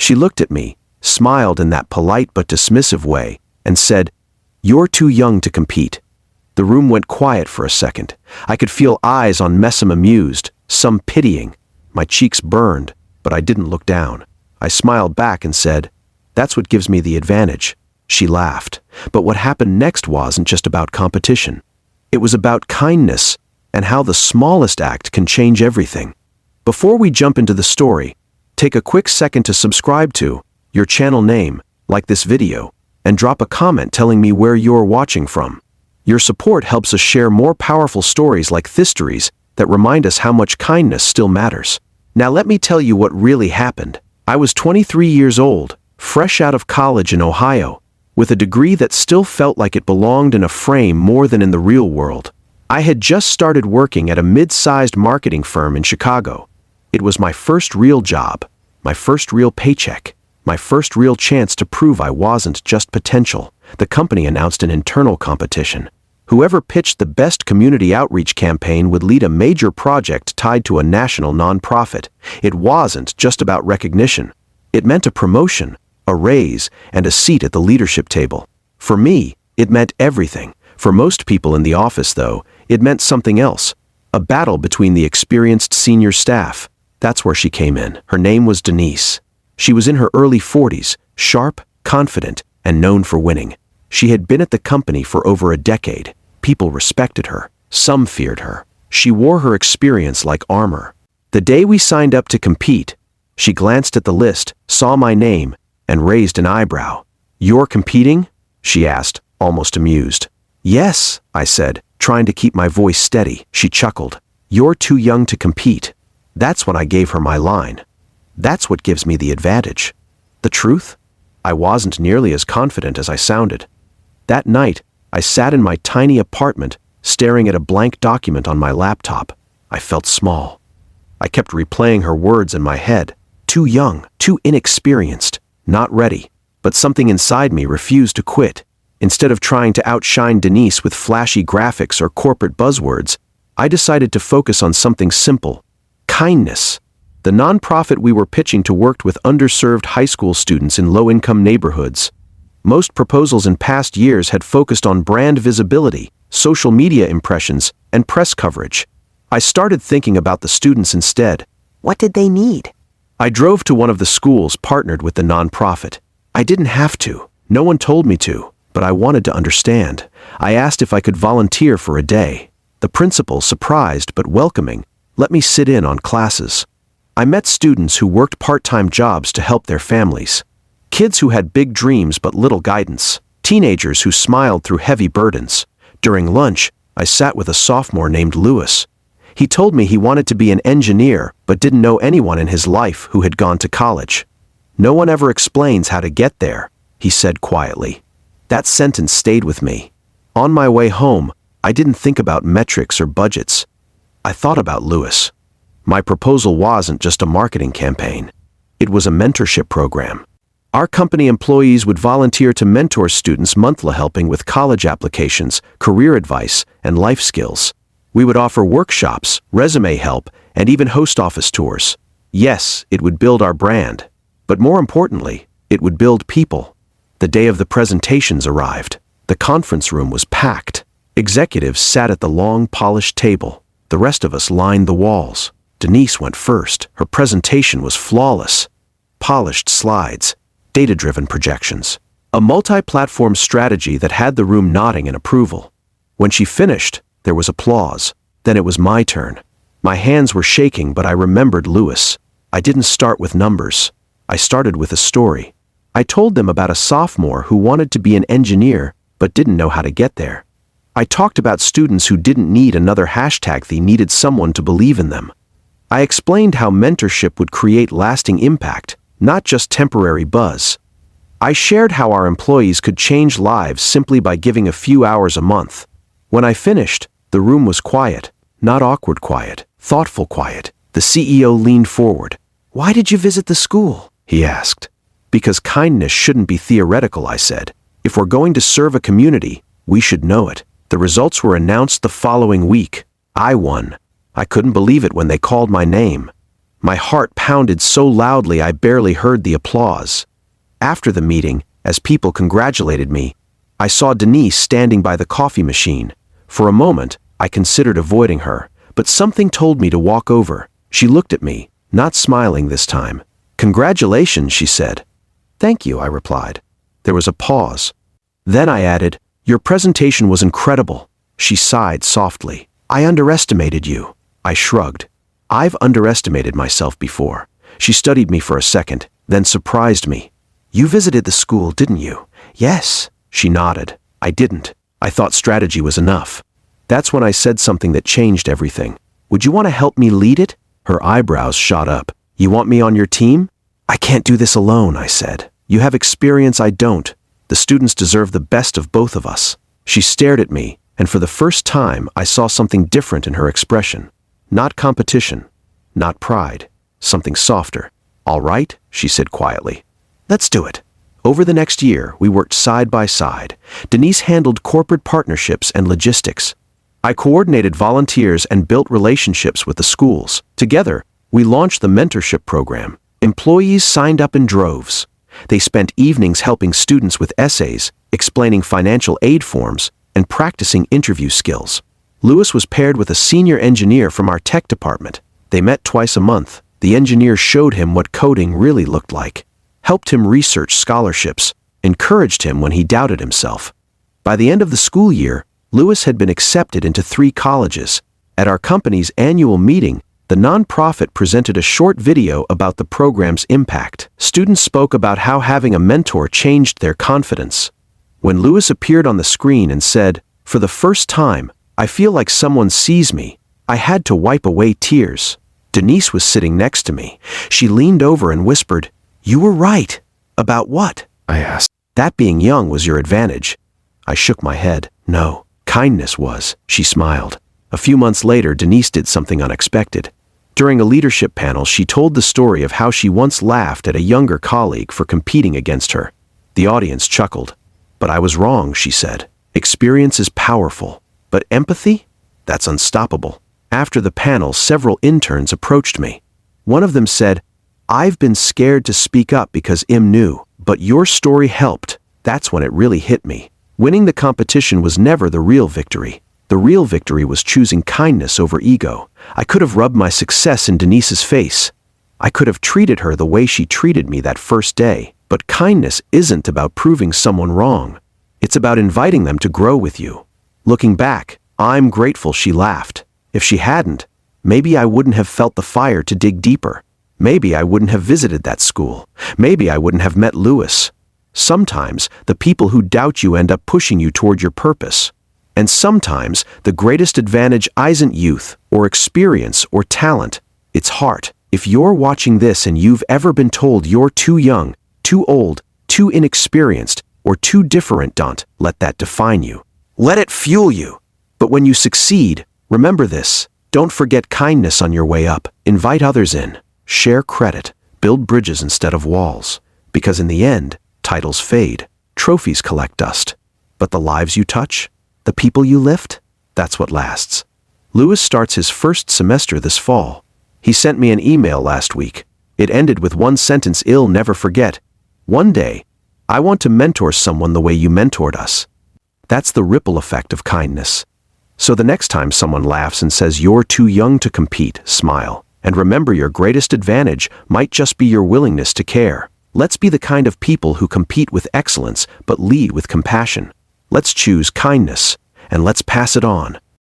She looked at me, smiled in that polite but dismissive way, and said, "You're too young to compete." The room went quiet for a second. I could feel eyes on Messam amused, some pitying. My cheeks burned, but I didn't look down. I smiled back and said, "That's what gives me the advantage." She laughed, but what happened next wasn't just about competition. It was about kindness and how the smallest act can change everything. Before we jump into the story, take a quick second to subscribe to your channel name, like this video, and drop a comment telling me where you're watching from. Your support helps us share more powerful stories like Thistories that remind us how much kindness still matters. Now let me tell you what really happened. I was 23 years old, fresh out of college in Ohio, with a degree that still felt like it belonged in a frame more than in the real world. I had just started working at a mid-sized marketing firm in Chicago. It was my first real job, my first real paycheck, my first real chance to prove I wasn't just potential. The company announced an internal competition. Whoever pitched the best community outreach campaign would lead a major project tied to a national nonprofit. It wasn't just about recognition. It meant a promotion, a raise, and a seat at the leadership table. For me, it meant everything. For most people in the office, though, it meant something else. A battle between the experienced senior staff. That's where she came in. Her name was Denise. She was in her early 40s, sharp, confident, and known for winning. She had been at the company for over a decade. People respected her. Some feared her. She wore her experience like armor. The day we signed up to compete, she glanced at the list, saw my name, and raised an eyebrow. "You're competing?" she asked, almost amused. "Yes," I said, trying to keep my voice steady. She chuckled. "You're too young to compete." That's when I gave her my line. That's what gives me the advantage. The truth? I wasn't nearly as confident as I sounded. That night, I sat in my tiny apartment, staring at a blank document on my laptop. I felt small. I kept replaying her words in my head. Too young, too inexperienced, not ready. But something inside me refused to quit. Instead of trying to outshine Denise with flashy graphics or corporate buzzwords, I decided to focus on something simple: kindness. The nonprofit we were pitching to worked with underserved high school students in low-income neighborhoods. Most proposals in past years had focused on brand visibility, social media impressions, and press coverage. I started thinking about the students instead. What did they need? I drove to one of the schools partnered with the nonprofit. I didn't have to. No one told me to, but I wanted to understand. I asked if I could volunteer for a day. The principal, surprised but welcoming, let me sit in on classes. I met students who worked part-time jobs to help their families. Kids who had big dreams but little guidance. Teenagers who smiled through heavy burdens. During lunch, I sat with a sophomore named Lewis. He told me he wanted to be an engineer but didn't know anyone in his life who had gone to college. "No one ever explains how to get there," he said quietly. That sentence stayed with me. On my way home, I didn't think about metrics or budgets. I thought about Lewis. My proposal wasn't just a marketing campaign. It was a mentorship program. Our company employees would volunteer to mentor students monthly, helping with college applications, career advice, and life skills. We would offer workshops, resume help, and even host office tours. Yes, it would build our brand. But more importantly, it would build people. The day of the presentations arrived. The conference room was packed. Executives sat at the long, polished table. The rest of us lined the walls. Denise went first. Her presentation was flawless. Polished slides, data-driven projections, a multi-platform strategy that had the room nodding in approval. When she finished, there was applause. Then it was my turn. My hands were shaking, but I remembered Lewis. I didn't start with numbers. I started with a story. I told them about a sophomore who wanted to be an engineer but didn't know how to get there. I talked about students who didn't need another hashtag, they needed someone to believe in them. I explained how mentorship would create lasting impact, not just temporary buzz. I shared how our employees could change lives simply by giving a few hours a month. When I finished, the room was quiet, not awkward quiet, thoughtful quiet. The CEO leaned forward. "Why did you visit the school?" he asked. "Because kindness shouldn't be theoretical," I said. "If we're going to serve a community, we should know it." The results were announced the following week. I won. I couldn't believe it when they called my name. My heart pounded so loudly I barely heard the applause. After the meeting, as people congratulated me, I saw Denise standing by the coffee machine. For a moment, I considered avoiding her, but something told me to walk over. She looked at me, not smiling this time. "Congratulations," she said. "Thank you," I replied. There was a pause. Then I added, "Your presentation was incredible." She sighed softly. "I underestimated you." I shrugged. I've underestimated myself before. She studied me for a second, then surprised me. "You visited the school, didn't you?" "Yes." She nodded. "I didn't. I thought strategy was enough." That's when I said something that changed everything. "Would you want to help me lead it?" Her eyebrows shot up. "You want me on your team?" "I can't do this alone," I said. "You have experience I don't. The students deserve the best of both of us." She stared at me, and for the first time I saw something different in her expression. Not competition, not pride, something softer. "All right," she said quietly. "Let's do it." Over the next year, we worked side by side. Denise handled corporate partnerships and logistics. I coordinated volunteers and built relationships with the schools. Together, we launched the mentorship program. Employees signed up in droves. They spent evenings helping students with essays, explaining financial aid forms, and practicing interview skills. Louis was paired with a senior engineer from our tech department. They met twice a month. The engineer showed him what coding really looked like, helped him research scholarships, encouraged him when he doubted himself. By the end of the school year, Louis had been accepted into 3 colleges. At our company's annual meeting, the nonprofit presented a short video about the program's impact. Students spoke about how having a mentor changed their confidence. When Louis appeared on the screen and said, "For the first time, I feel like someone sees me," I had to wipe away tears. Denise was sitting next to me. She leaned over and whispered, "You were right." "About what?" I asked. "That being young was your advantage." I shook my head. "No, kindness was." She smiled. A few months later, Denise did something unexpected. During a leadership panel, she told the story of how she once laughed at a younger colleague for competing against her. The audience chuckled. "But I was wrong," she said. "Experience is powerful, but empathy? That's unstoppable." After the panel, several interns approached me. One of them said, "I've been scared to speak up because Im knew, but your story helped." That's when it really hit me. Winning the competition was never the real victory. The real victory was choosing kindness over ego. I could have rubbed my success in Denise's face. I could have treated her the way she treated me that first day. But kindness isn't about proving someone wrong. It's about inviting them to grow with you. Looking back, I'm grateful she laughed. If she hadn't, maybe I wouldn't have felt the fire to dig deeper. Maybe I wouldn't have visited that school. Maybe I wouldn't have met Louis. Sometimes, the people who doubt you end up pushing you toward your purpose. And sometimes, the greatest advantage isn't youth, or experience, or talent. It's heart. If you're watching this and you've ever been told you're too young, too old, too inexperienced, or too different, don't let that define you. Let it fuel you. But when you succeed, remember this. Don't forget kindness on your way up. Invite others in. Share credit. Build bridges instead of walls. Because in the end, titles fade. Trophies collect dust. But the lives you touch, the people you lift, that's what lasts. Louis starts his first semester this fall. He sent me an email last week. It ended with one sentence I'll never forget. "One day, I want to mentor someone the way you mentored us." That's the ripple effect of kindness. So the next time someone laughs and says you're too young to compete, smile. And remember, your greatest advantage might just be your willingness to care. Let's be the kind of people who compete with excellence but lead with compassion. Let's choose kindness, and let's pass it on.